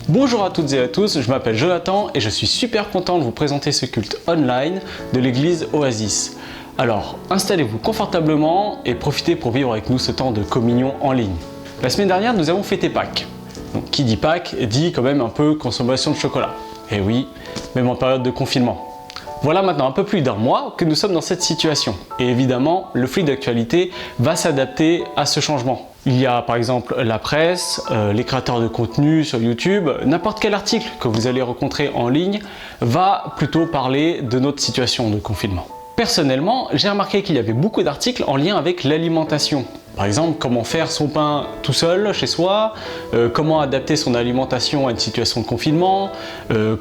Bonjour à toutes et à tous, je m'appelle Jonathan et je suis super content de vous présenter ce culte online de l'église Oasis. Alors, installez-vous confortablement et profitez pour vivre avec nous ce temps de communion en ligne. La semaine dernière, nous avons fêté Pâques. Donc, qui dit Pâques dit quand même un peu consommation de chocolat. Et oui, même en période de confinement. Voilà maintenant un peu plus d'un mois que nous sommes dans cette situation. Et évidemment, le flux d'actualité va s'adapter à ce changement. Il y a par exemple la presse, les créateurs de contenu sur YouTube, n'importe quel article que vous allez rencontrer en ligne va plutôt parler de notre situation de confinement. Personnellement, j'ai remarqué qu'il y avait beaucoup d'articles en lien avec l'alimentation. Par exemple, comment faire son pain tout seul chez soi, comment adapter son alimentation à une situation de confinement,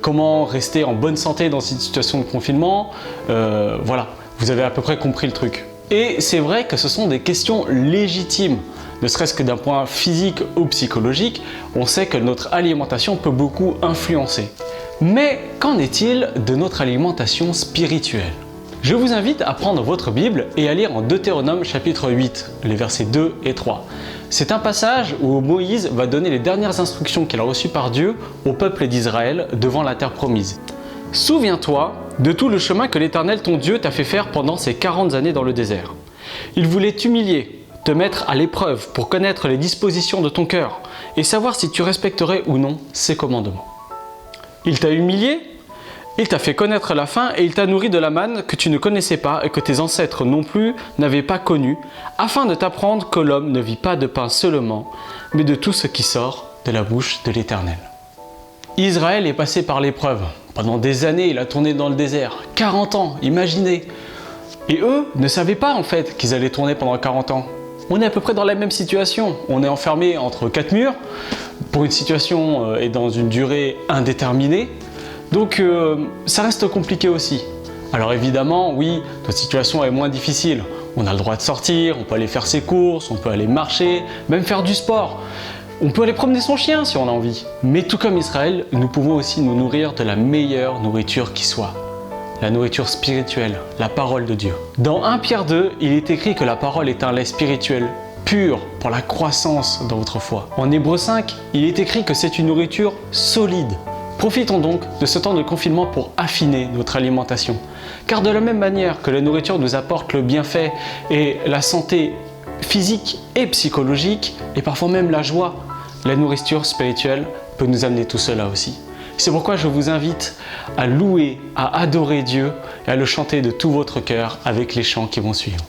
comment rester en bonne santé dans une situation de confinement. Voilà, vous avez à peu près compris le truc. Et c'est vrai que ce sont des questions légitimes. Ne serait-ce que d'un point physique ou psychologique, on sait que notre alimentation peut beaucoup influencer. Mais qu'en est-il de notre alimentation spirituelle ? Je vous invite à prendre votre Bible et à lire en Deutéronome chapitre 8, les versets 2 et 3. C'est un passage où Moïse va donner les dernières instructions qu'il a reçues par Dieu au peuple d'Israël devant la terre promise. « Souviens-toi de tout le chemin que l'Éternel ton Dieu t'a fait faire pendant ces 40 années dans le désert. Il voulait t'humilier, te mettre à l'épreuve pour connaître les dispositions de ton cœur et savoir si tu respecterais ou non ses commandements. Il t'a humilié, il t'a fait connaître la faim et il t'a nourri de la manne que tu ne connaissais pas et que tes ancêtres non plus n'avaient pas connue, afin de t'apprendre que l'homme ne vit pas de pain seulement, mais de tout ce qui sort de la bouche de l'Éternel. » Israël est passé par l'épreuve. Pendant des années, il a tourné dans le désert. 40 ans, imaginez. Et eux ne savaient pas en fait qu'ils allaient tourner pendant 40 ans. On est à peu près dans la même situation. On est enfermé entre 4 murs pour une situation et dans une durée indéterminée. Donc ça reste compliqué aussi. Alors évidemment, oui, notre situation est moins difficile. On a le droit de sortir, on peut aller faire ses courses, on peut aller marcher, même faire du sport. On peut aller promener son chien si on a envie. Mais tout comme Israël, nous pouvons aussi nous nourrir de la meilleure nourriture qui soit. La nourriture spirituelle, la parole de Dieu. Dans 1 Pierre 2, il est écrit que la parole est un lait spirituel pur pour la croissance dans votre foi. En Hébreux 5, il est écrit que c'est une nourriture solide. Profitons donc de ce temps de confinement pour affiner notre alimentation. Car de la même manière que la nourriture nous apporte le bienfait et la santé physique et psychologique, et parfois même la joie, la nourriture spirituelle peut nous amener tout cela aussi. C'est pourquoi je vous invite à louer, à adorer Dieu et à le chanter de tout votre cœur avec les chants qui vont suivre.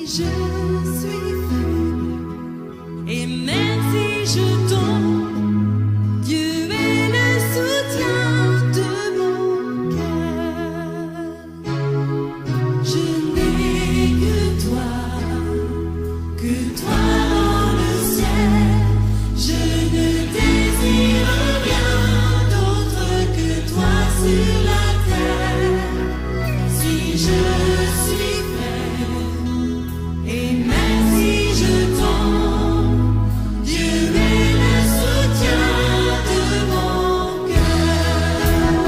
je suis faible, et même si je tombe, Dieu est le soutien de mon cœur. Je n'ai que toi dans le ciel. Je ne désire rien d'autre que toi sur la terre. Si je suis faible, et même si je tombe, Dieu est le soutien de mon cœur.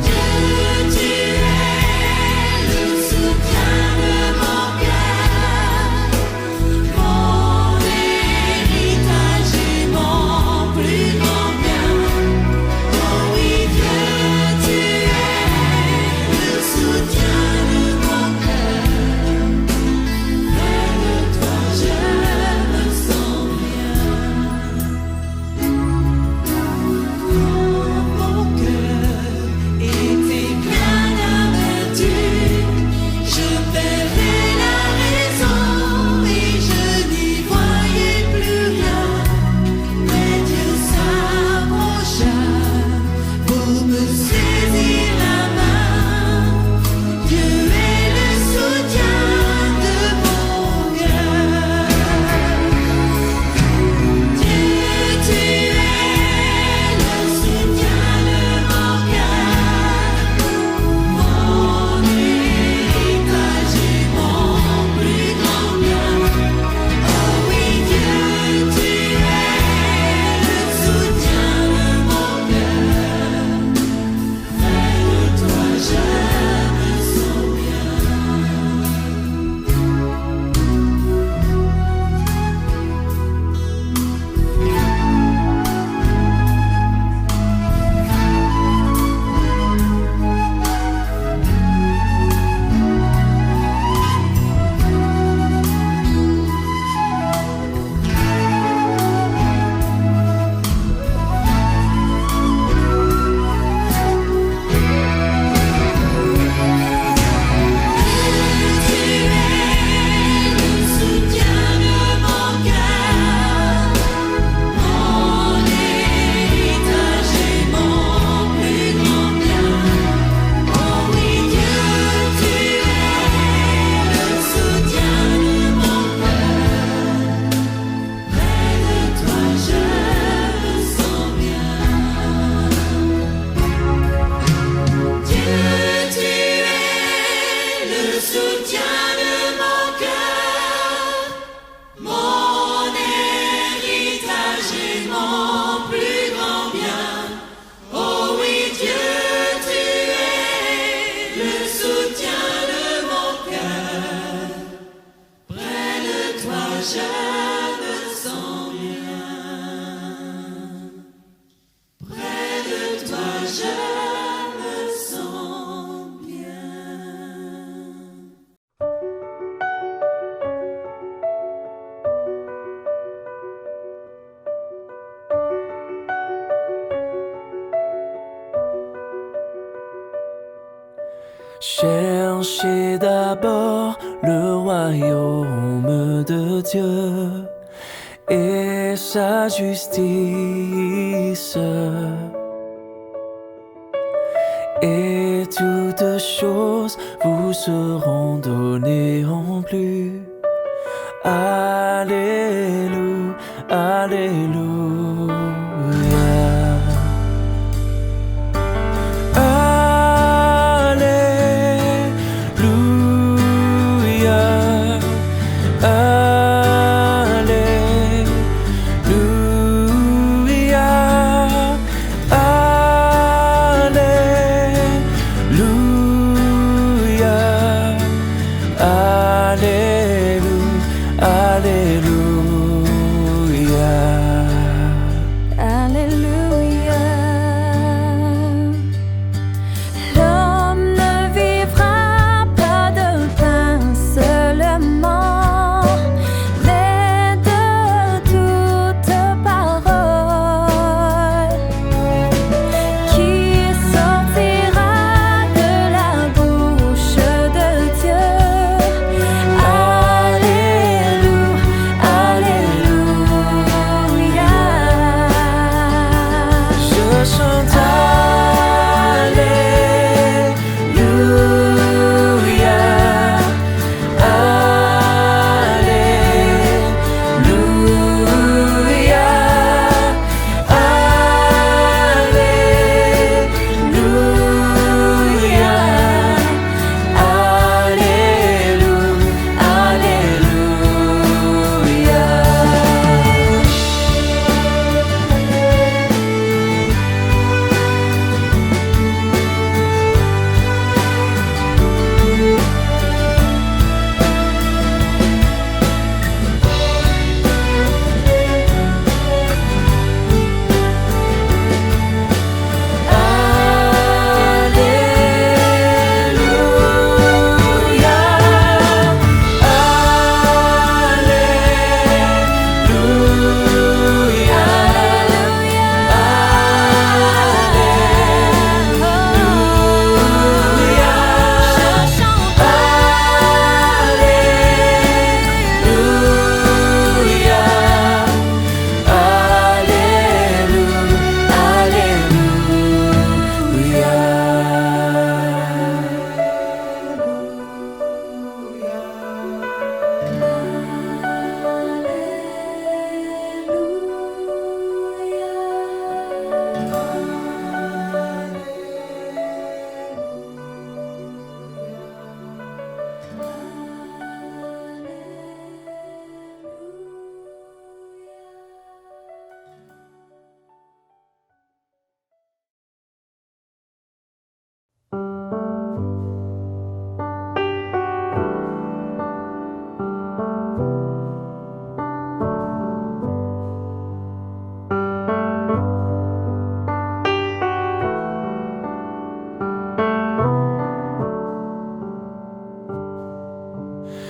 Dieu, tu es le soutien de mon cœur, mon héritage et mon plus grand bien. Oh oui, Dieu, tu es le soutien de mon cœur. Près de toi, je me sens bien. Mon cœur était plein d'amertume. Je perdais la raison et je n'y voyais plus rien. Mais Dieu s'approcha pour me saisir la main. Dieu est le soutien de mon cœur. Dieu, tu es le soutien de mon cœur, mon héritage et mon plus grand bien. Oh oui, Dieu, tu es le soutien de mon cœur. Près de toi, je me sens bien. Tu es le soutien de mon cœur, mon héritage et mon plus grand bien. Oh oui, Dieu, tu es le soutien de mon cœur. Près de toi, je me sens bien. Dieu, tu es le soutien de mon cœur, mon héritage et mon plus grand bien. Oh oui, Dieu, tu es le soutien de mon cœur. Près de toi, je me sens bien. Près de toi, je me sens bien. Cherchez d'abord le royaume de Dieu et sa justice, et toutes choses vous seront données en plus. Alléluia, alléluia. Sortira de la bouche de Dieu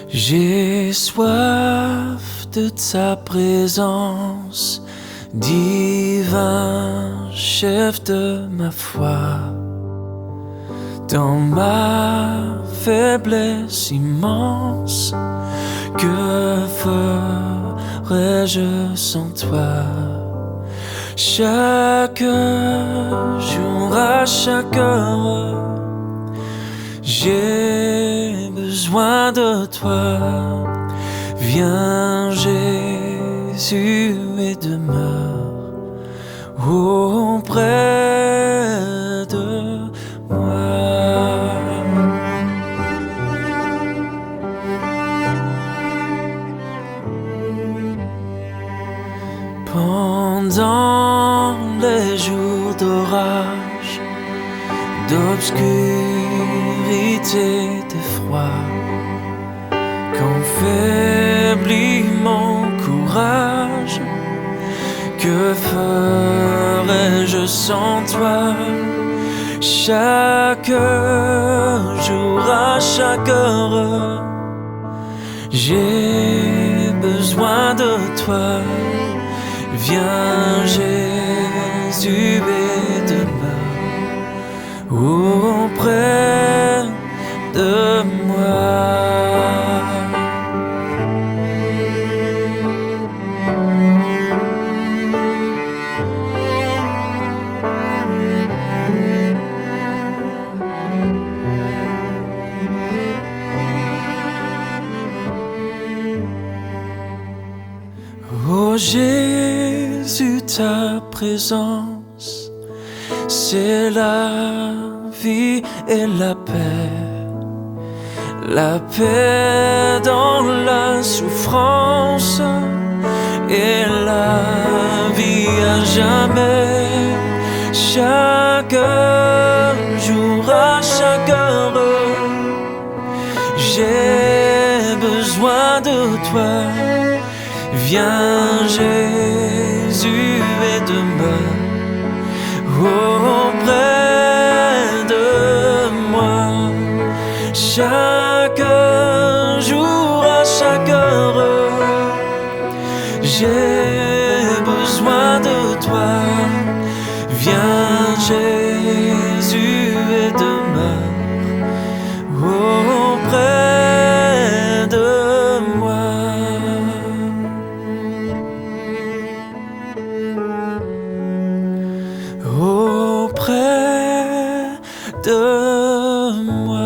J'ai soif de ta présence, divin chef de ma foi. Dans ma faiblesse immense, que ferais-je sans toi? Chaque jour, à chaque heure, j'ai besoin de toi. Viens Jésus et demeure auprès de moi. Pendant les jours d'orage, d'obscurité, de froid, quand faiblit mon courage, que ferais-je sans toi? Chaque jour, à chaque heure, j'ai besoin de toi. Viens Jésus et demeure auprès de moi. Oh Jésus, ta présence, c'est la vie et la paix dans la souffrance et la vie à jamais. Chaque jour, à chaque heure, j'ai besoin de toi. Viens Jésus et demeure auprès de moi. Chaque jour, à chaque heure, j'ai besoin de toi. Viens Jésus et demeure auprès de moi. Auprès de moi.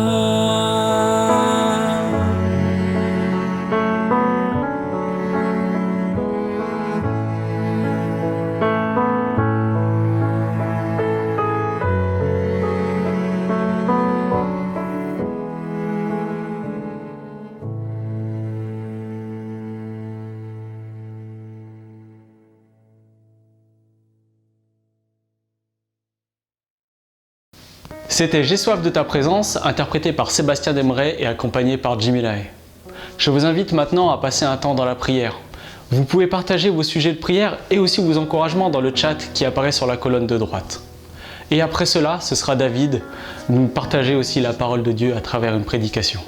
C'était J'ai soif de ta présence, interprété par Sébastien Demeret et accompagné par Jimmy Lahaye. Je vous invite maintenant à passer un temps dans la prière. Vous pouvez partager vos sujets de prière et aussi vos encouragements dans le chat qui apparaît sur la colonne de droite. Et après cela, ce sera David nous partager aussi la parole de Dieu à travers une prédication.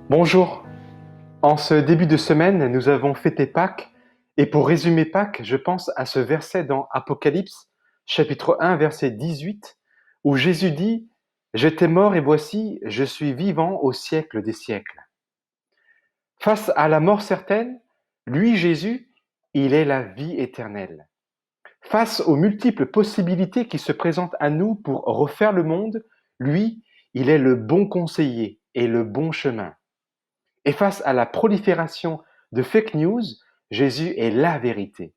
Bonjour. En ce début de semaine, nous avons fêté Pâques et pour résumer Pâques, je pense à ce verset dans Apocalypse, chapitre 1, verset 18, où Jésus dit « J'étais mort et voici, je suis vivant au siècle des siècles ». Face à la mort certaine, lui, Jésus, il est la vie éternelle. Face aux multiples possibilités qui se présentent à nous pour refaire le monde, lui, il est le bon conseiller et le bon chemin. Et face à la prolifération de fake news, Jésus est la vérité.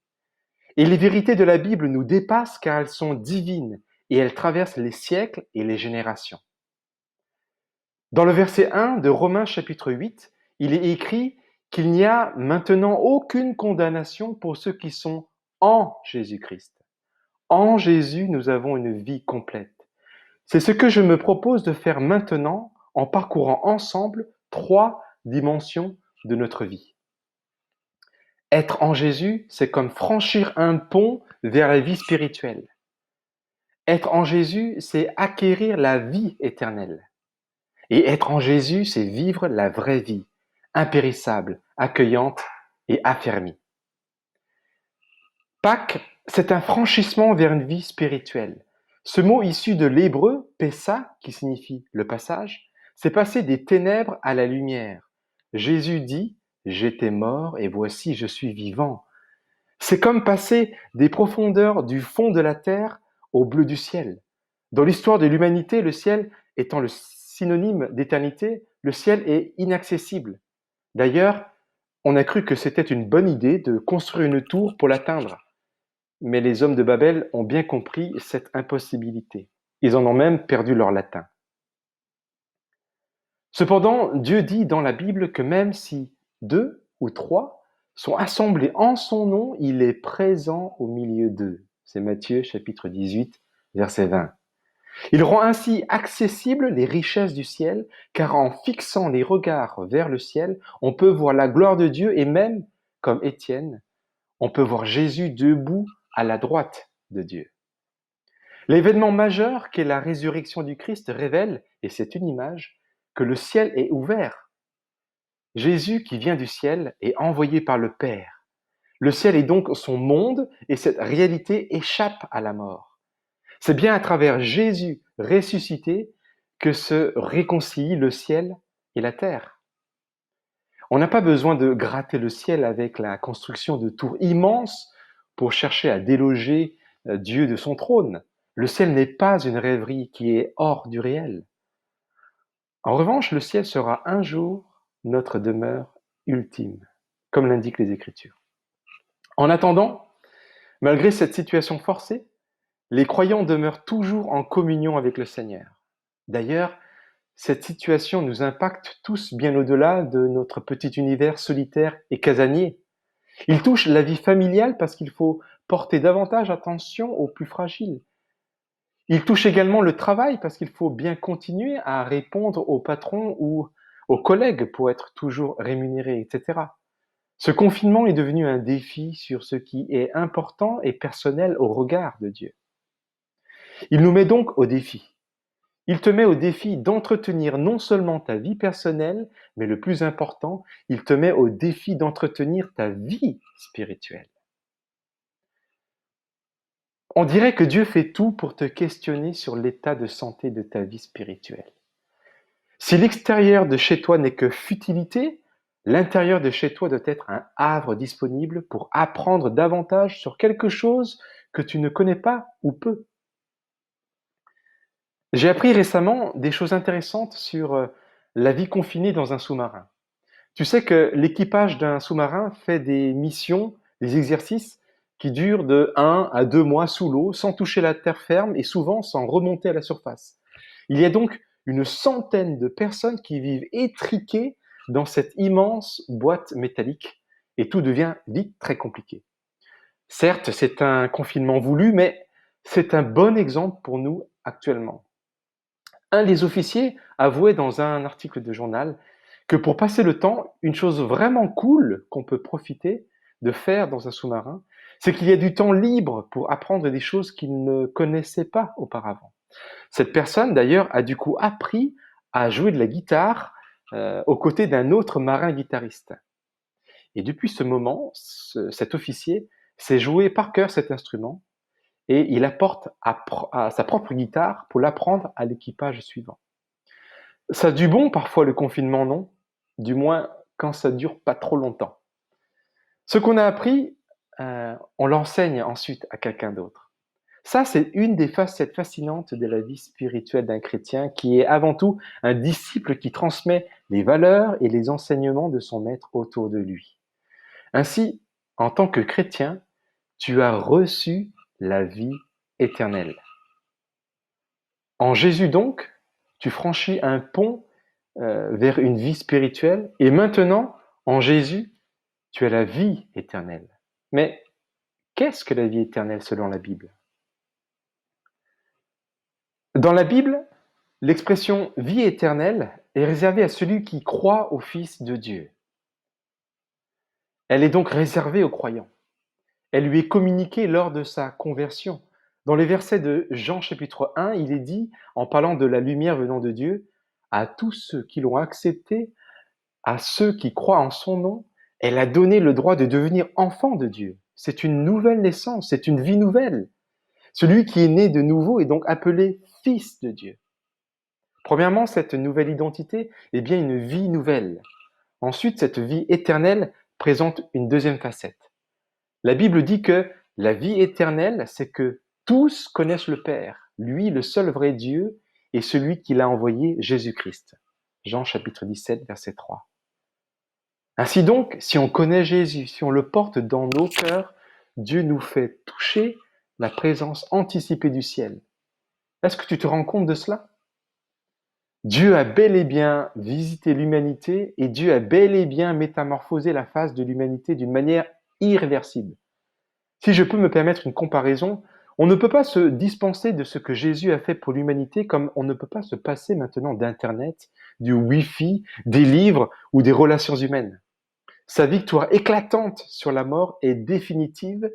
Et les vérités de la Bible nous dépassent car elles sont divines et elles traversent les siècles et les générations. Dans le verset 1 de Romains chapitre 8, il est écrit qu'il n'y a maintenant aucune condamnation pour ceux qui sont en Jésus-Christ. En Jésus, nous avons une vie complète. C'est ce que je me propose de faire maintenant en parcourant ensemble 3 dimensions de notre vie. Être en Jésus, c'est comme franchir un pont vers la vie spirituelle. Être en Jésus, c'est acquérir la vie éternelle. Et être en Jésus, c'est vivre la vraie vie, impérissable, accueillante et affermie. Pâques, c'est un franchissement vers une vie spirituelle. Ce mot issu de l'hébreu, Pessa, qui signifie le passage, c'est passer des ténèbres à la lumière. Jésus dit « J'étais mort et voici je suis vivant ». C'est comme passer des profondeurs du fond de la terre au bleu du ciel. Dans l'histoire de l'humanité, le ciel étant le synonyme d'éternité, le ciel est inaccessible. D'ailleurs, on a cru que c'était une bonne idée de construire une tour pour l'atteindre. Mais les hommes de Babel ont bien compris cette impossibilité. Ils en ont même perdu leur latin. Cependant, Dieu dit dans la Bible que même si 2 ou 3 sont assemblés en son nom, il est présent au milieu d'eux. C'est Matthieu chapitre 18, verset 20. Il rend ainsi accessibles les richesses du ciel, car en fixant les regards vers le ciel, on peut voir la gloire de Dieu et même, comme Étienne, on peut voir Jésus debout à la droite de Dieu. L'événement majeur qu'est la résurrection du Christ révèle, et c'est une image, que le ciel est ouvert. Jésus qui vient du ciel est envoyé par le Père. Le ciel est donc son monde et cette réalité échappe à la mort. C'est bien à travers Jésus ressuscité que se réconcilient le ciel et la terre. On n'a pas besoin de gratter le ciel avec la construction de tours immenses pour chercher à déloger Dieu de son trône. Le ciel n'est pas une rêverie qui est hors du réel. En revanche, le ciel sera un jour notre demeure ultime, comme l'indiquent les Écritures. En attendant, malgré cette situation forcée, les croyants demeurent toujours en communion avec le Seigneur. D'ailleurs, cette situation nous impacte tous bien au-delà de notre petit univers solitaire et casanier. Il touche la vie familiale parce qu'il faut porter davantage attention aux plus fragiles. Il touche également le travail parce qu'il faut bien continuer à répondre au patron ou aux collègues pour être toujours rémunéré, etc. Ce confinement est devenu un défi sur ce qui est important et personnel au regard de Dieu. Il nous met donc au défi. Il te met au défi d'entretenir non seulement ta vie personnelle, mais le plus important, il te met au défi d'entretenir ta vie spirituelle. On dirait que Dieu fait tout pour te questionner sur l'état de santé de ta vie spirituelle. Si l'extérieur de chez toi n'est que futilité, l'intérieur de chez toi doit être un havre disponible pour apprendre davantage sur quelque chose que tu ne connais pas ou peu. J'ai appris récemment des choses intéressantes sur la vie confinée dans un sous-marin. Tu sais que l'équipage d'un sous-marin fait des missions, des exercices qui durent de 1 à 2 mois sous l'eau, sans toucher la terre ferme et souvent sans remonter à la surface. Il y a donc une centaine de personnes qui vivent étriquées dans cette immense boîte métallique et tout devient vite très compliqué. Certes, c'est un confinement voulu, mais c'est un bon exemple pour nous actuellement. Un des officiers avouait dans un article de journal que pour passer le temps, une chose vraiment cool qu'on peut profiter de faire dans un sous-marin, c'est qu'il y a du temps libre pour apprendre des choses qu'il ne connaissait pas auparavant. Cette personne, d'ailleurs, a du coup appris à jouer de la guitare aux côtés d'un autre marin guitariste. Et depuis ce moment, cet officier sait jouer par cœur cet instrument et il apporte à sa propre guitare pour l'apprendre à l'équipage suivant. Ça a du bon parfois le confinement, non? Du moins quand ça dure pas trop longtemps. Ce qu'on a appris, on l'enseigne ensuite à quelqu'un d'autre. Ça, c'est une des facettes fascinantes de la vie spirituelle d'un chrétien qui est avant tout un disciple qui transmet les valeurs et les enseignements de son maître autour de lui. Ainsi, en tant que chrétien, tu as reçu la vie éternelle. En Jésus donc, tu franchis un pont vers une vie spirituelle et maintenant, en Jésus, tu as la vie éternelle. Mais qu'est-ce que la vie éternelle selon la Bible? Dans la Bible, l'expression vie éternelle est réservée à celui qui croit au Fils de Dieu. Elle est donc réservée aux croyants. Elle lui est communiquée lors de sa conversion. Dans les versets de Jean chapitre 1, il est dit, en parlant de la lumière venant de Dieu, à tous ceux qui l'ont accepté, à ceux qui croient en son nom, elle a donné le droit de devenir enfant de Dieu. C'est une nouvelle naissance, c'est une vie nouvelle. Celui qui est né de nouveau est donc appelé fils de Dieu. Premièrement, cette nouvelle identité est bien une vie nouvelle. Ensuite, cette vie éternelle présente une deuxième facette. La Bible dit que la vie éternelle, c'est que tous connaissent le Père, lui le seul vrai Dieu et celui qui l'a envoyé, Jésus-Christ. Jean chapitre 17, verset 3. Ainsi donc, si on connaît Jésus, si on le porte dans nos cœurs, Dieu nous fait toucher la présence anticipée du ciel. Est-ce que tu te rends compte de cela? Dieu a bel et bien visité l'humanité et Dieu a bel et bien métamorphosé la face de l'humanité d'une manière irréversible. Si je peux me permettre une comparaison, on ne peut pas se dispenser de ce que Jésus a fait pour l'humanité comme on ne peut pas se passer maintenant d'Internet, du Wi-Fi, des livres ou des relations humaines. Sa victoire éclatante sur la mort est définitive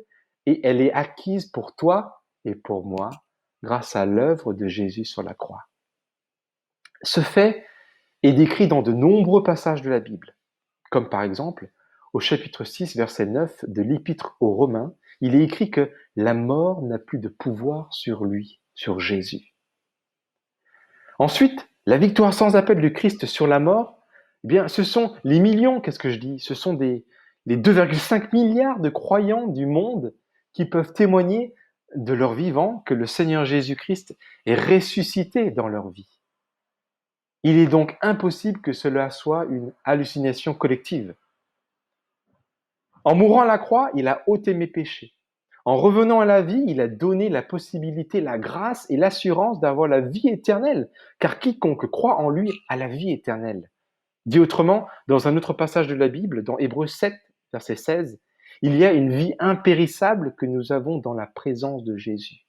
et elle est acquise pour toi et pour moi grâce à l'œuvre de Jésus sur la croix. Ce fait est décrit dans de nombreux passages de la Bible, comme par exemple au chapitre 6, verset 9 de l'Épître aux Romains, il est écrit que la mort n'a plus de pouvoir sur lui, sur Jésus. Ensuite, la victoire sans appel du Christ sur la mort, eh bien, ce sont les millions, qu'est-ce que je dis? Ce sont les 2,5 milliards de croyants du monde qui peuvent témoigner de leur vivant que le Seigneur Jésus-Christ est ressuscité dans leur vie. Il est donc impossible que cela soit une hallucination collective. En mourant à la croix, il a ôté mes péchés. En revenant à la vie, il a donné la possibilité, la grâce et l'assurance d'avoir la vie éternelle, car quiconque croit en lui a la vie éternelle. Dit autrement, dans un autre passage de la Bible, dans Hébreux 7, verset 16, il y a une vie impérissable que nous avons dans la présence de Jésus.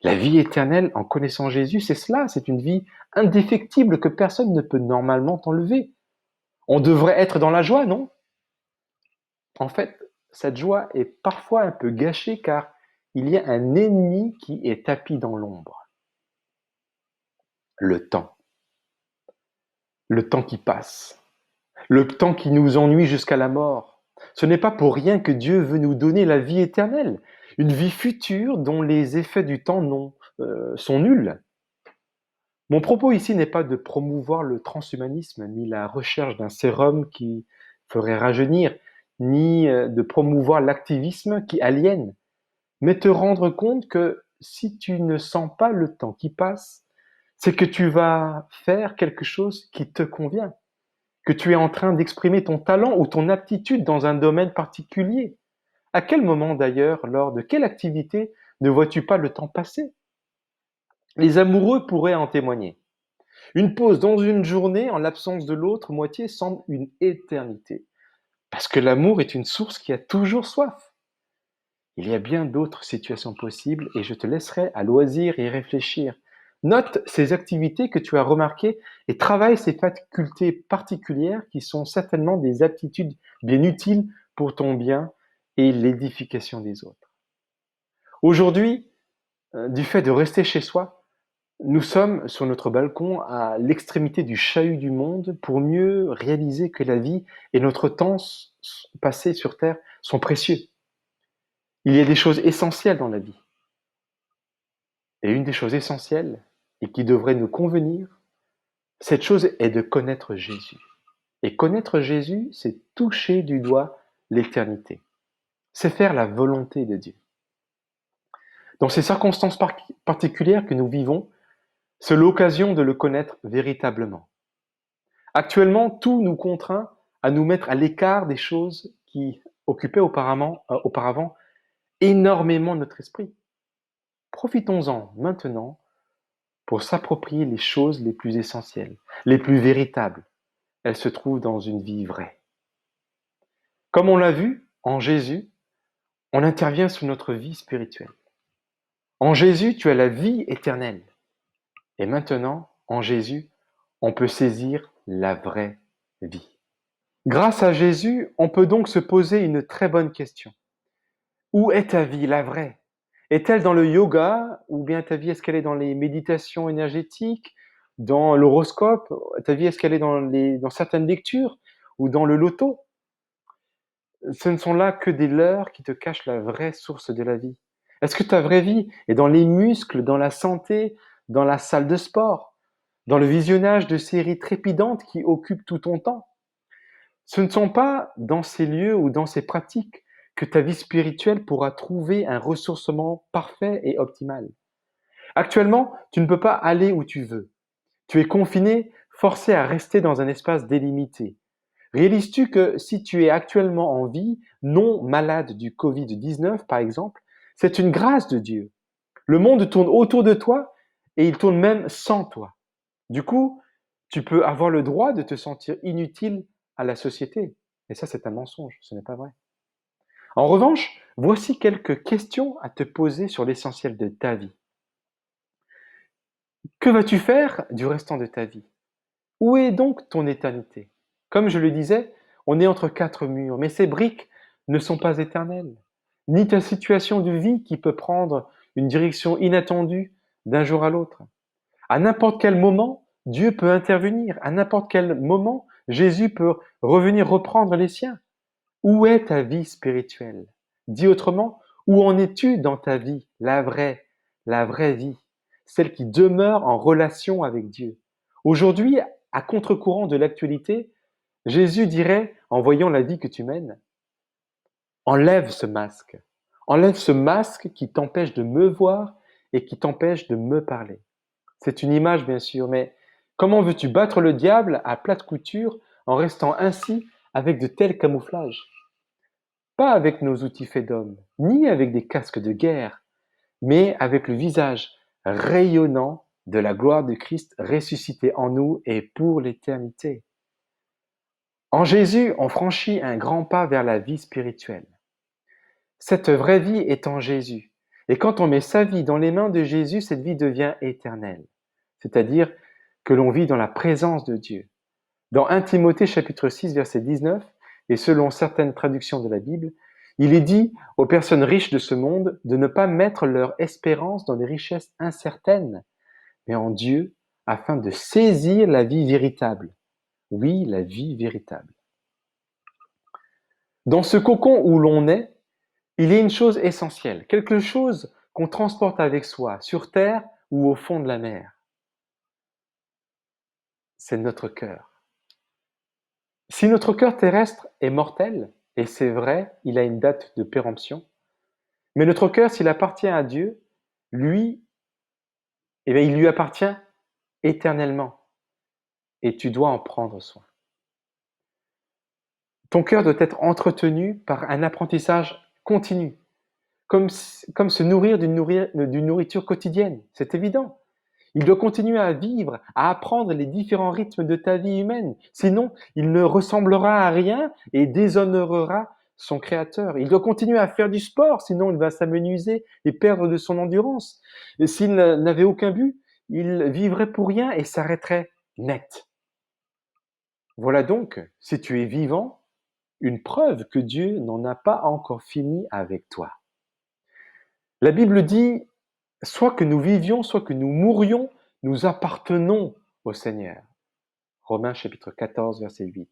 La vie éternelle en connaissant Jésus, c'est cela, c'est une vie indéfectible que personne ne peut normalement enlever. On devrait être dans la joie, non? En fait, cette joie est parfois un peu gâchée car il y a un ennemi qui est tapi dans l'ombre. Le temps. Le temps qui passe. Le temps qui nous ennuie jusqu'à la mort. Ce n'est pas pour rien que Dieu veut nous donner la vie éternelle, une vie future dont les effets du temps sont nuls. Mon propos ici n'est pas de promouvoir le transhumanisme ni la recherche d'un sérum qui ferait rajeunir, ni de promouvoir l'activisme qui aliène, mais te rendre compte que si tu ne sens pas le temps qui passe, c'est que tu vas faire quelque chose qui te convient, que tu es en train d'exprimer ton talent ou ton aptitude dans un domaine particulier. À quel moment d'ailleurs, lors de quelle activité, ne vois-tu pas le temps passer? Les amoureux pourraient en témoigner. Une pause dans une journée en l'absence de l'autre moitié semble une éternité. Parce que l'amour est une source qui a toujours soif. Il y a bien d'autres situations possibles et je te laisserai à loisir y réfléchir. Note ces activités que tu as remarquées et travaille ces facultés particulières qui sont certainement des aptitudes bien utiles pour ton bien et l'édification des autres. Aujourd'hui, du fait de rester chez soi, Nous sommes sur notre balcon à l'extrémité du chahut du monde pour mieux réaliser que la vie et notre temps passé sur Terre sont précieux. Il y a des choses essentielles dans la vie. Et une des choses essentielles, et qui devrait nous convenir, cette chose est de connaître Jésus. Et connaître Jésus, c'est toucher du doigt l'éternité. C'est faire la volonté de Dieu. Dans ces circonstances particulières que nous vivons, c'est l'occasion de le connaître véritablement. Actuellement, tout nous contraint à nous mettre à l'écart des choses qui occupaient auparavant énormément notre esprit. Profitons-en maintenant pour s'approprier les choses les plus essentielles, les plus véritables. Elles se trouvent dans une vie vraie. Comme on l'a vu, en Jésus, on intervient sur notre vie spirituelle. En Jésus, tu as la vie éternelle. Et maintenant, en Jésus, on peut saisir la vraie vie. Grâce à Jésus, on peut donc se poser une très bonne question. Où est ta vie, la vraie? Est-elle dans le yoga, ou bien ta vie, est-ce qu'elle est dans les méditations énergétiques, dans l'horoscope? Ta vie, est-ce qu'elle est dans certaines lectures, ou dans le loto? Ce ne sont là que des leurres qui te cachent la vraie source de la vie. Est-ce que ta vraie vie est dans les muscles, dans la santé, dans la salle de sport, dans le visionnage de séries trépidantes qui occupent tout ton temps? Ce ne sont pas dans ces lieux ou dans ces pratiques que ta vie spirituelle pourra trouver un ressourcement parfait et optimal. Actuellement, tu ne peux pas aller où tu veux. Tu es confiné, forcé à rester dans un espace délimité. Réalises-tu que si tu es actuellement en vie, non malade du Covid-19 par exemple, c'est une grâce de Dieu. Le monde tourne autour de toi et il tourne même sans toi. Du coup, tu peux avoir le droit de te sentir inutile à la société. Et ça, c'est un mensonge, ce n'est pas vrai. En revanche, voici quelques questions à te poser sur l'essentiel de ta vie. Que vas-tu faire du restant de ta vie? Où est donc ton éternité? Comme je le disais, on est entre quatre murs, mais ces briques ne sont pas éternelles, ni ta situation de vie qui peut prendre une direction inattendue d'un jour à l'autre. À n'importe quel moment, Dieu peut intervenir. À n'importe quel moment, Jésus peut revenir reprendre les siens. Où est ta vie spirituelle? Dit autrement, où en es-tu dans ta vie, la vraie vie, celle qui demeure en relation avec Dieu? Aujourd'hui, à contre-courant de l'actualité, Jésus dirait, en voyant la vie que tu mènes, enlève ce masque. Enlève ce masque qui t'empêche de me voir et qui t'empêche de me parler. C'est une image, bien sûr, mais comment veux-tu battre le diable à plate couture en restant ainsi avec de tels camouflages? Pas avec nos outils faits d'hommes, ni avec des casques de guerre, mais avec le visage rayonnant de la gloire de Christ ressuscité en nous et pour l'éternité. En Jésus, on franchit un grand pas vers la vie spirituelle. Cette vraie vie est en Jésus. Et quand on met sa vie dans les mains de Jésus, cette vie devient éternelle. C'est-à-dire que l'on vit dans la présence de Dieu. Dans 1 Timothée chapitre 6 verset 19, et selon certaines traductions de la Bible, il est dit aux personnes riches de ce monde de ne pas mettre leur espérance dans des richesses incertaines, mais en Dieu, afin de saisir la vie véritable. Oui, la vie véritable. Dans ce cocon où l'on est, il y a une chose essentielle, quelque chose qu'on transporte avec soi, sur terre ou au fond de la mer. C'est notre cœur. Si notre cœur terrestre est mortel, et c'est vrai, il a une date de péremption, mais notre cœur, s'il appartient à Dieu, lui, eh bien, il lui appartient éternellement, et tu dois en prendre soin. Ton cœur doit être entretenu par un apprentissage continu, comme se nourrir d'une nourriture quotidienne, c'est évident. Il doit continuer à vivre, à apprendre les différents rythmes de ta vie humaine. Sinon, il ne ressemblera à rien et déshonorera son créateur. Il doit continuer à faire du sport, sinon il va s'amenuiser et perdre de son endurance. Et s'il n'avait aucun but, il vivrait pour rien et s'arrêterait net. Voilà donc, si tu es vivant, une preuve que Dieu n'en a pas encore fini avec toi. La Bible dit soit que nous vivions, soit que nous mourions, Nous appartenons au Seigneur. Romains chapitre 14, verset 8.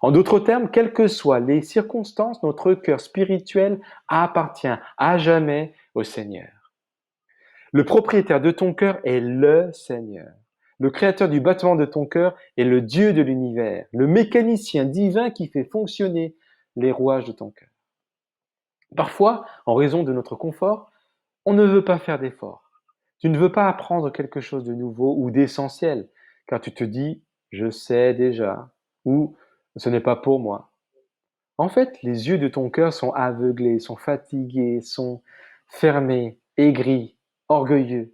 En d'autres termes, quelles que soient les circonstances, notre cœur spirituel appartient à jamais au Seigneur. Le propriétaire de ton cœur est le Seigneur. Le créateur du battement de ton cœur est le Dieu de l'univers, le mécanicien divin qui fait fonctionner les rouages de ton cœur. Parfois, en raison de notre confort, on ne veut pas faire d'efforts. Tu ne veux pas apprendre quelque chose de nouveau ou d'essentiel, car tu te dis « je sais déjà » ou « ce n'est pas pour moi ». En fait, les yeux de ton cœur sont aveuglés, sont fatigués, sont fermés, aigris, orgueilleux.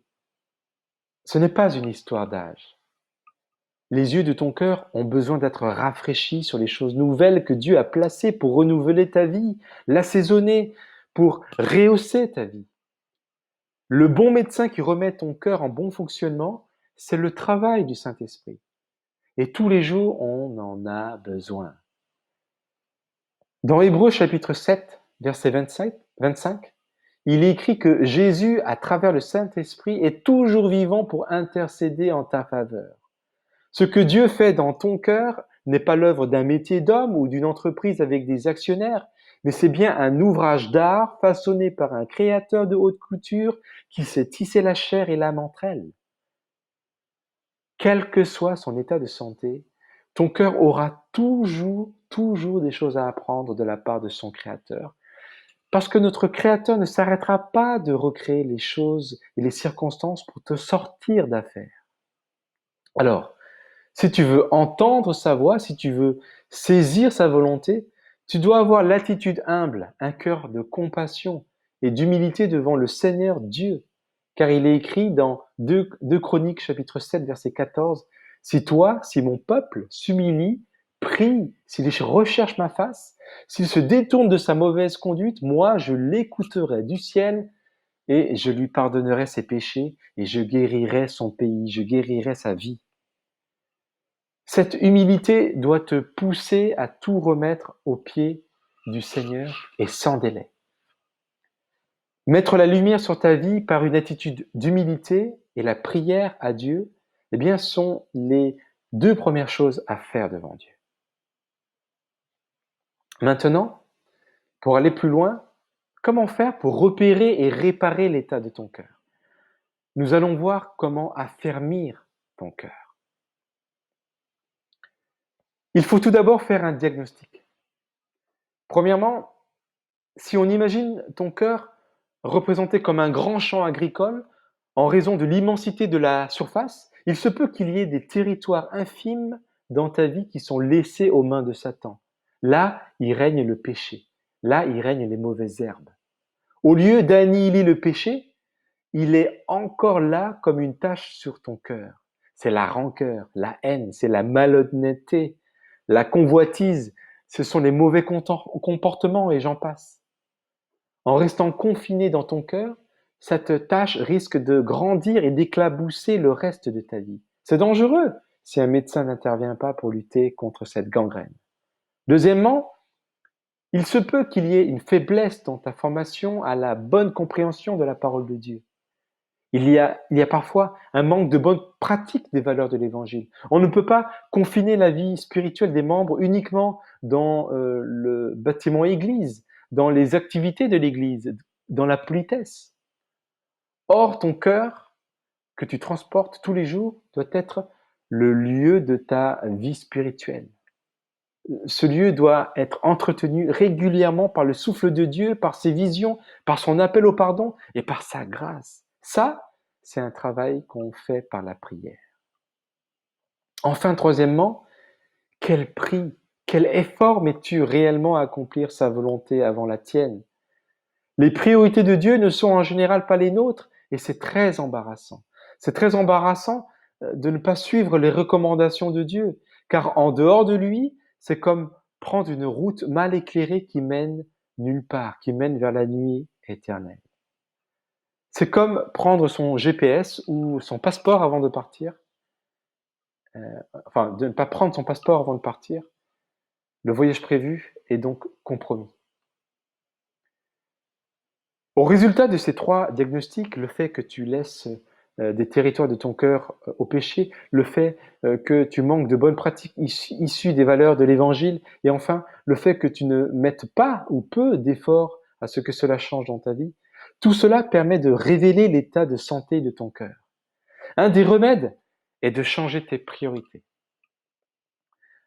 Ce n'est pas une histoire d'âge. Les yeux de ton cœur ont besoin d'être rafraîchis sur les choses nouvelles que Dieu a placées pour renouveler ta vie, l'assaisonner, pour rehausser ta vie. Le bon médecin qui remet ton cœur en bon fonctionnement, c'est le travail du Saint-Esprit. Et tous les jours, on en a besoin. Dans Hébreux chapitre 7, verset 25, il est écrit que Jésus, à travers le Saint-Esprit, est toujours vivant pour intercéder en ta faveur. Ce que Dieu fait dans ton cœur n'est pas l'œuvre d'un métier d'homme ou d'une entreprise avec des actionnaires, mais c'est bien un ouvrage d'art façonné par un créateur de haute couture qui sait tisser la chair et l'âme entre elles. Quel que soit son état de santé, ton cœur aura toujours des choses à apprendre de la part de son créateur. Parce que notre créateur ne s'arrêtera pas de recréer les choses et les circonstances pour te sortir d'affaire. Alors, si tu veux entendre sa voix, si tu veux saisir sa volonté, tu dois avoir l'attitude humble, un cœur de compassion et d'humilité devant le Seigneur Dieu. Car il est écrit dans 2 Chroniques chapitre 7 verset 14, « Si mon peuple s'humilie, prie, s'il recherche ma face, s'il se détourne de sa mauvaise conduite, moi je l'écouterai du ciel et je lui pardonnerai ses péchés et je guérirai son pays, je guérirai sa vie. » Cette humilité doit te pousser à tout remettre aux pieds du Seigneur et sans délai. Mettre la lumière sur ta vie par une attitude d'humilité et la prière à Dieu, eh bien, sont les 2 premières choses à faire devant Dieu. Maintenant, pour aller plus loin, comment faire pour repérer et réparer l'état de ton cœur? Nous allons voir comment affermir ton cœur. Il faut tout d'abord faire un diagnostic. Premièrement, si on imagine ton cœur représenté comme un grand champ agricole, en raison de l'immensité de la surface, il se peut qu'il y ait des territoires infimes dans ta vie qui sont laissés aux mains de Satan. Là, il règne le péché. Là, il règne les mauvaises herbes. Au lieu d'annihiler le péché, il est encore là comme une tache sur ton cœur. C'est la rancœur, la haine, c'est la malhonnêteté, la convoitise, ce sont les mauvais comportements et j'en passe. En restant confiné dans ton cœur, cette tâche risque de grandir et d'éclabousser le reste de ta vie. C'est dangereux si un médecin n'intervient pas pour lutter contre cette gangrène. Deuxièmement, il se peut qu'il y ait une faiblesse dans ta formation à la bonne compréhension de la parole de Dieu. Il y a parfois un manque de bonne pratique des valeurs de l'Évangile. On ne peut pas confiner la vie spirituelle des membres uniquement dans le bâtiment Église, dans les activités de l'Église, dans la politesse. Or, ton cœur, que tu transportes tous les jours, doit être le lieu de ta vie spirituelle. Ce lieu doit être entretenu régulièrement par le souffle de Dieu, par ses visions, par son appel au pardon et par sa grâce. Ça, c'est un travail qu'on fait par la prière. Enfin, troisièmement, quel prix, quel effort mets-tu réellement à accomplir sa volonté avant la tienne? Les priorités de Dieu ne sont en général pas les nôtres et c'est très embarrassant. C'est très embarrassant de ne pas suivre les recommandations de Dieu, car en dehors de lui, c'est comme prendre une route mal éclairée qui mène nulle part, qui mène vers la nuit éternelle. C'est comme prendre son GPS ou son passeport avant de partir. De ne pas prendre son passeport avant de partir. Le voyage prévu est donc compromis. Au résultat de ces 3 diagnostics, le fait que tu laisses des territoires de ton cœur au péché, le fait que tu manques de bonnes pratiques issues des valeurs de l'Évangile, et enfin le fait que tu ne mettes pas ou peu d'efforts à ce que cela change dans ta vie, tout cela permet de révéler l'état de santé de ton cœur. Un des remèdes est de changer tes priorités.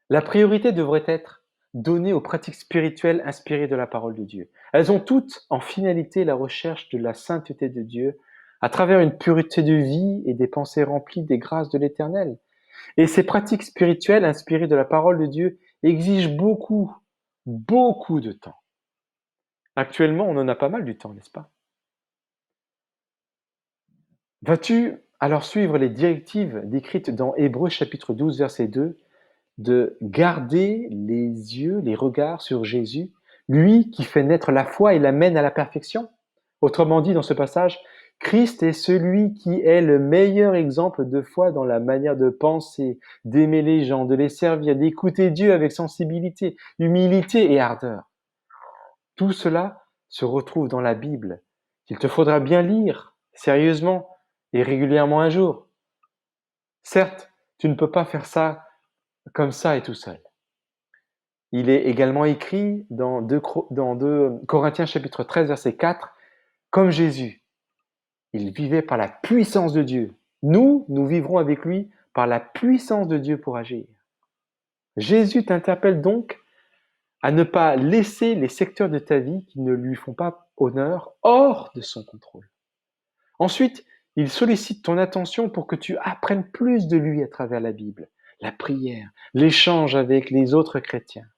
La priorité devrait être donnée aux pratiques spirituelles inspirées de la parole de Dieu. Elles ont toutes en finalité la recherche de la sainteté de Dieu à travers une pureté de vie et des pensées remplies des grâces de l'Éternel. Et ces pratiques spirituelles inspirées de la parole de Dieu exigent beaucoup, beaucoup de temps. Actuellement, on en a pas mal du temps, n'est-ce pas? Vas-tu alors suivre les directives décrites dans Hébreux chapitre 12, verset 2, de garder les yeux, les regards sur Jésus, lui qui fait naître la foi et l'amène à la perfection? Autrement dit, dans ce passage, Christ est celui qui est le meilleur exemple de foi dans la manière de penser, d'aimer les gens, de les servir, d'écouter Dieu avec sensibilité, humilité et ardeur. Tout cela se retrouve dans la Bible, qu'il te faudra bien lire sérieusement et régulièrement un jour. Certes, tu ne peux pas faire ça comme ça et tout seul. Il est également écrit dans 2 Corinthiens chapitre 13, verset 4, comme Jésus, il vivait par la puissance de Dieu. Nous vivrons avec lui par la puissance de Dieu pour agir. Jésus t'interpelle donc à ne pas laisser les secteurs de ta vie qui ne lui font pas honneur hors de son contrôle. Ensuite, il sollicite ton attention pour que tu apprennes plus de lui à travers la Bible, la prière, l'échange avec les autres chrétiens.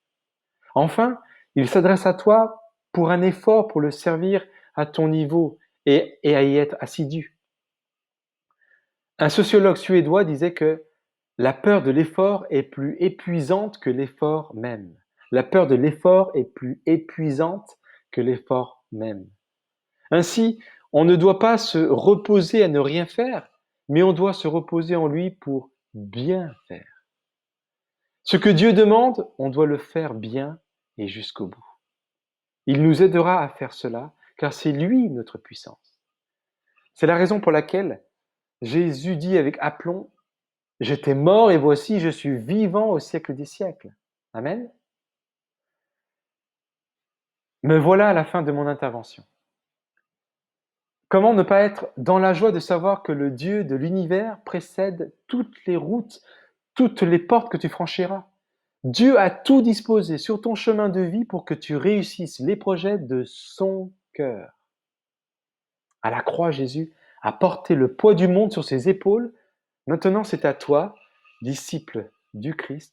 Enfin, il s'adresse à toi pour un effort pour le servir à ton niveau et à y être assidu. Un sociologue suédois disait que la peur de l'effort est plus épuisante que l'effort même. La peur de l'effort est plus épuisante que l'effort même. Ainsi, on ne doit pas se reposer à ne rien faire, mais on doit se reposer en lui pour bien faire. Ce que Dieu demande, on doit le faire bien et jusqu'au bout. Il nous aidera à faire cela, car c'est lui notre puissance. C'est la raison pour laquelle Jésus dit avec aplomb, « J'étais mort et voici, je suis vivant au siècle des siècles. » Amen. Me voilà à la fin de mon intervention. Comment ne pas être dans la joie de savoir que le Dieu de l'univers précède toutes les routes, toutes les portes que tu franchiras? Dieu a tout disposé sur ton chemin de vie pour que tu réussisses les projets de son cœur. À la croix, Jésus a porté le poids du monde sur ses épaules. Maintenant, c'est à toi, disciple du Christ,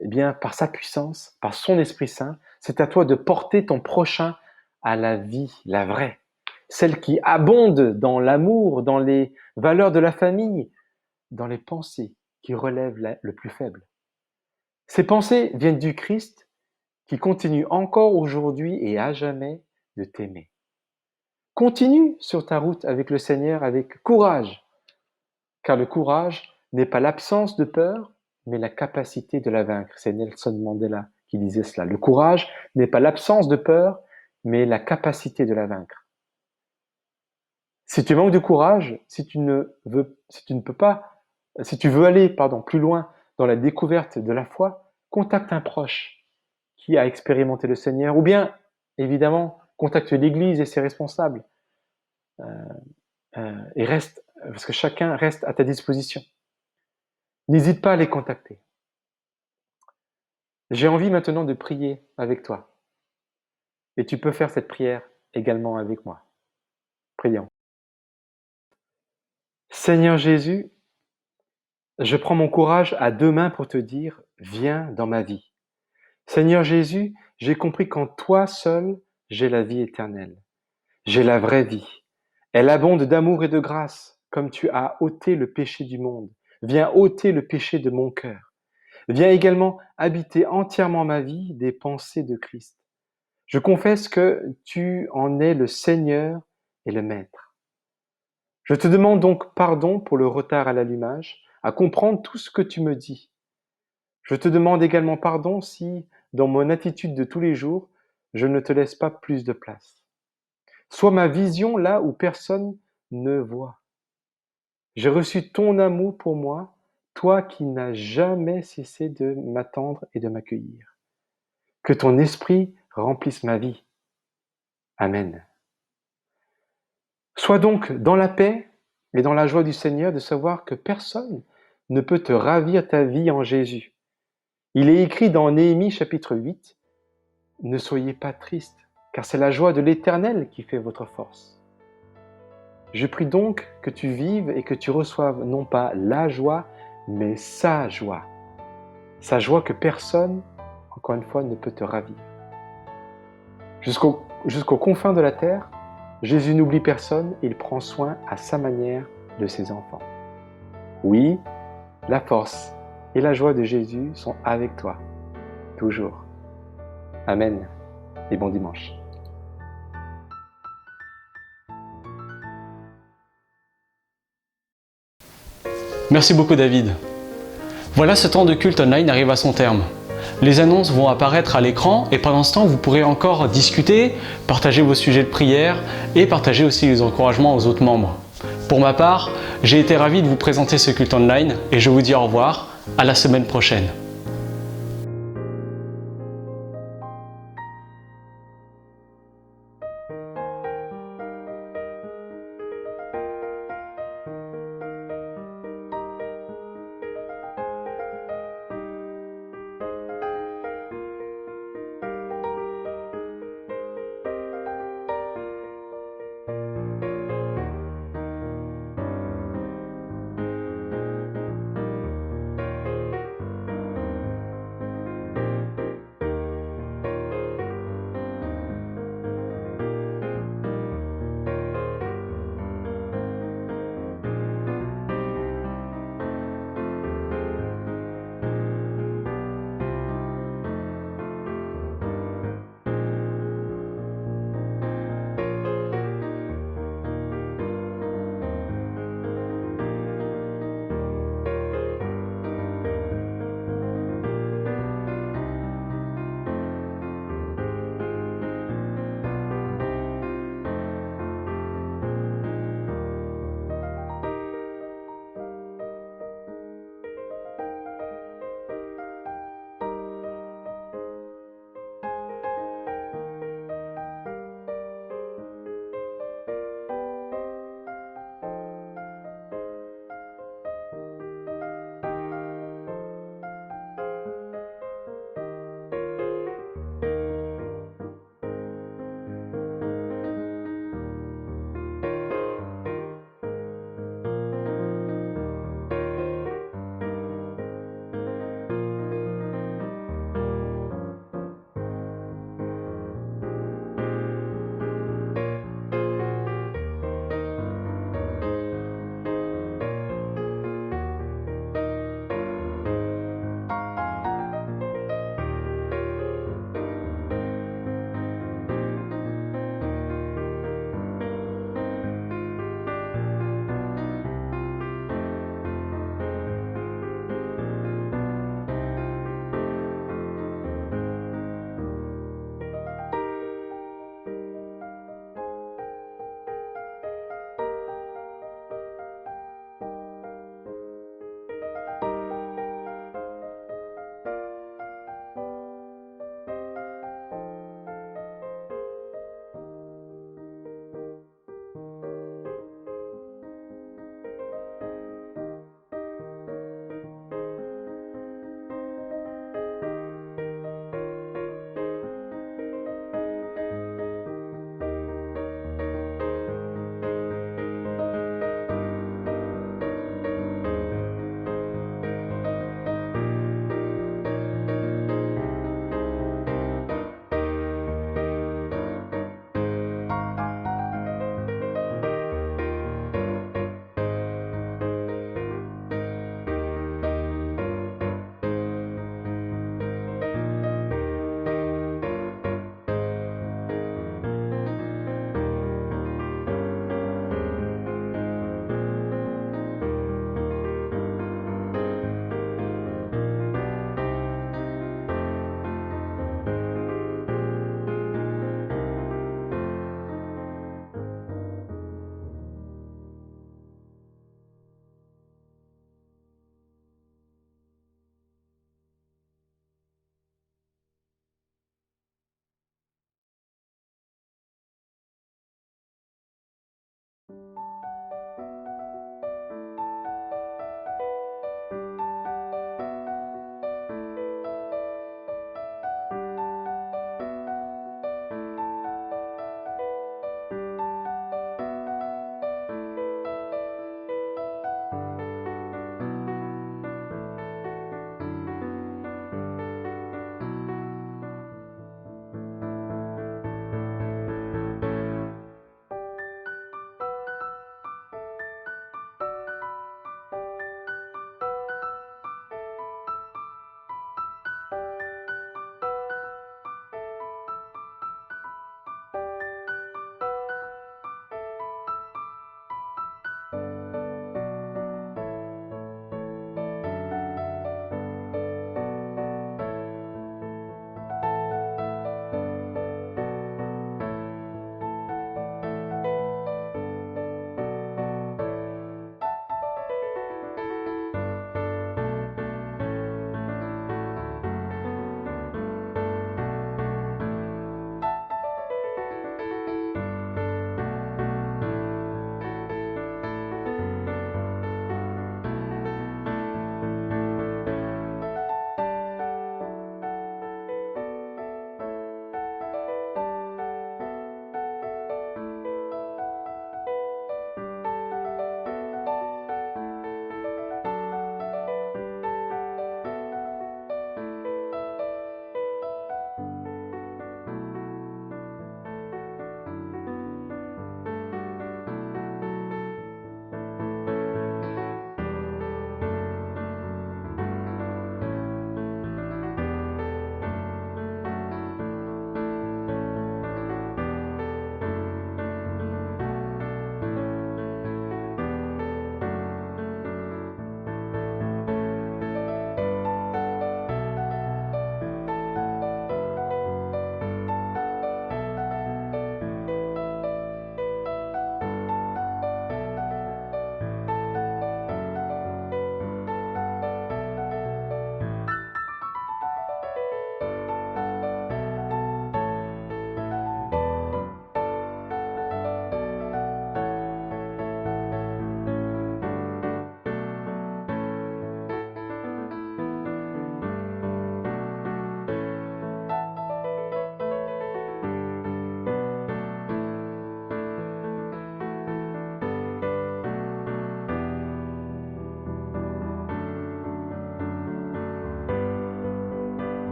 eh bien, par sa puissance, par son Esprit Saint, c'est à toi de porter ton prochain à la vie, la vraie, celle qui abonde dans l'amour, dans les valeurs de la famille, dans les pensées qui relèvent le plus faible. Ces pensées viennent du Christ qui continue encore aujourd'hui et à jamais de t'aimer. Continue sur ta route avec le Seigneur avec courage, car le courage n'est pas l'absence de peur, mais la capacité de la vaincre. C'est Nelson Mandela qui disait cela. Le courage n'est pas l'absence de peur, mais la capacité de la vaincre. Si tu manques de courage, si tu veux aller, plus loin dans la découverte de la foi, contacte un proche qui a expérimenté le Seigneur, ou bien, évidemment, contacte l'Église et ses responsables, parce que chacun reste à ta disposition. N'hésite pas à les contacter. J'ai envie maintenant de prier avec toi. Et tu peux faire cette prière également avec moi. Prions. Seigneur Jésus, je prends mon courage à 2 mains pour te dire, viens dans ma vie. Seigneur Jésus, j'ai compris qu'en toi seul, j'ai la vie éternelle. J'ai la vraie vie. Elle abonde d'amour et de grâce, comme tu as ôté le péché du monde. Viens ôter le péché de mon cœur. Viens également habiter entièrement ma vie des pensées de Christ. Je confesse que tu en es le Seigneur et le Maître. Je te demande donc pardon pour le retard à l'allumage, à comprendre tout ce que tu me dis. Je te demande également pardon si, dans mon attitude de tous les jours, je ne te laisse pas plus de place. Sois ma vision là où personne ne voit. J'ai reçu ton amour pour moi, toi qui n'as jamais cessé de m'attendre et de m'accueillir. Que ton esprit remplisse ma vie. Amen. Sois donc dans la paix et dans la joie du Seigneur de savoir que personne ne peut te ravir ta vie en Jésus. Il est écrit dans Néhémie chapitre 8, « Ne soyez pas tristes, car c'est la joie de l'Éternel qui fait votre force. » Je prie donc que tu vives et que tu reçoives non pas la joie, mais sa joie que personne, encore une fois, ne peut te ravir. Jusqu'aux confins de la terre, Jésus n'oublie personne et il prend soin à sa manière de ses enfants. Oui, la force et la joie de Jésus sont avec toi, toujours. Amen et bon dimanche. Merci beaucoup David. Voilà, ce temps de culte online arrive à son terme. Les annonces vont apparaître à l'écran et pendant ce temps, vous pourrez encore discuter, partager vos sujets de prière et partager aussi les encouragements aux autres membres. Pour ma part, j'ai été ravi de vous présenter ce culte online et je vous dis au revoir, à la semaine prochaine.